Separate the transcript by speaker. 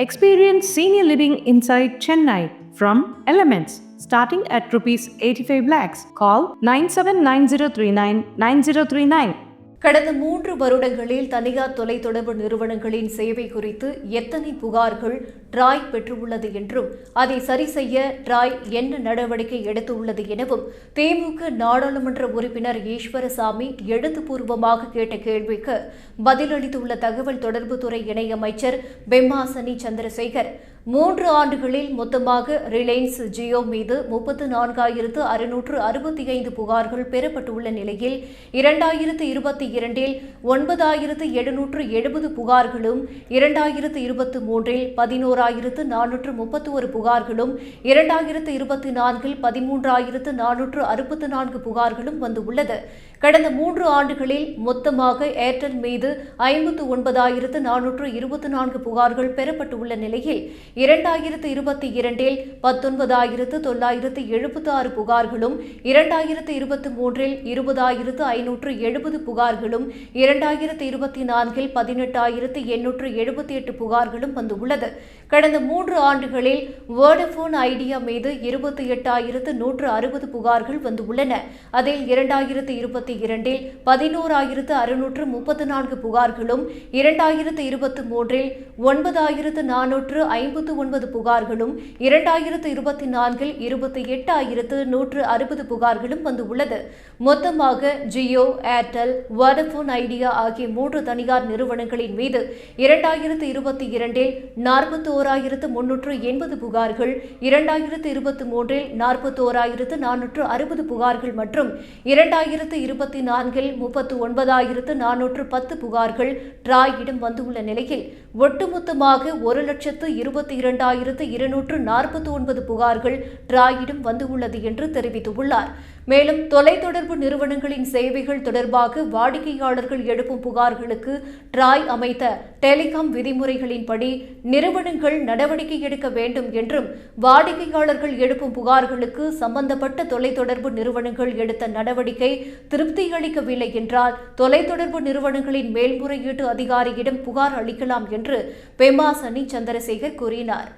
Speaker 1: Experience senior living inside Chennai from Elements starting at rupees 85 lakhs. Call 9790399039.
Speaker 2: கடந்த 3 வருடங்களில் தனியார் தொலைத்தொடர்பு நிறுவனங்களின் சேவை குறித்து எத்தனை புகார்கள் டிராய் பெற்றுள்ளது என்றும் அதை சரி செய்ய டிராய் என்ன நடவடிக்கை எடுத்துள்ளது எனவும் திமுக நாடாளுமன்ற உறுப்பினர் ஈஸ்வரசாமி எழுத்துப்பூர்வமாக கேட்ட கேள்விக்கு பதிலளித்துள்ள தகவல் தொடர்புத்துறை இணையமைச்சர் பெம்மாசனி சந்திரசேகர் 3 ஆண்டுகளில் மொத்தமாக ரிலையன்ஸ் ஜியோ மீது 34,665 புகார்கள் பெறப்பட்டுள்ள நிலையில் 2022இல் 9,770 புகார்களும் 2023இல் 11,431 புகார்களும் 2024இல் 13,464 புகார்களும் வந்துள்ளது. கடந்த 3 ஆண்டுகளில் மொத்தமாக ஏர்டெல் மீது 59,424 புகார்கள் பெறப்பட்டுள்ள நிலையில் 2022இல் 19,976 புகார்களும் 2023இல் 20,570 புகார்களும் 2024இல் 18,878 புகார்களும் வந்துள்ளது. கடந்த 3 ஆண்டுகளில் வோடபோன் ஐடியா மீது 28,160 புகார்கள் வந்துள்ளன. அதில் 2022இல் 11,634 புகார்களும் 2023இல் 9,459 புகார்களும் 2024இல் 28,160 புகார்களும் வந்துள்ளது. மொத்தமாக ஜியோ, ஏர்டெல், வோடபோன் ஐடியா ஆகிய 3 தனியார் நிறுவனங்களின் மீது 2022இல் 41,380 புகார்கள், 2023இல் 41,460 புகார்கள் மற்றும் 2024இல் 39,410 புகார்கள் டிராயிடம் வந்துள்ள நிலையில் ஒட்டுமொத்தமாக 1,22,249 புகார்கள் டிராயிடம் வந்துள்ளது என்று தெரிவித்துள்ளார். மேலும் தொலைத்தொடர்பு நிறுவனங்களின் சேவைகள் தொடர்பாக வாடிக்கையாளர்கள் எழுப்பும் புகார்களுக்கு டிராய் அமைத்த டெலிகாம் விதிமுறைகளின்படி நிறுவனங்கள் நடவடிக்கை எடுக்க வேண்டும் என்றும், வாடிக்கையாளர்கள் எழுப்பும் புகார்களுக்கு சம்பந்தப்பட்ட தொலைத்தொடர்பு நிறுவனங்கள் எடுத்த நடவடிக்கை திருப்தியளிக்கவில்லை என்றால் தொலைத்தொடர்பு நிறுவனங்களின் மேல்முறையீட்டு அதிகாரியிடம் புகார் அளிக்கலாம் என்று பெம்மாசனி சந்திரசேகர் கூறினார்.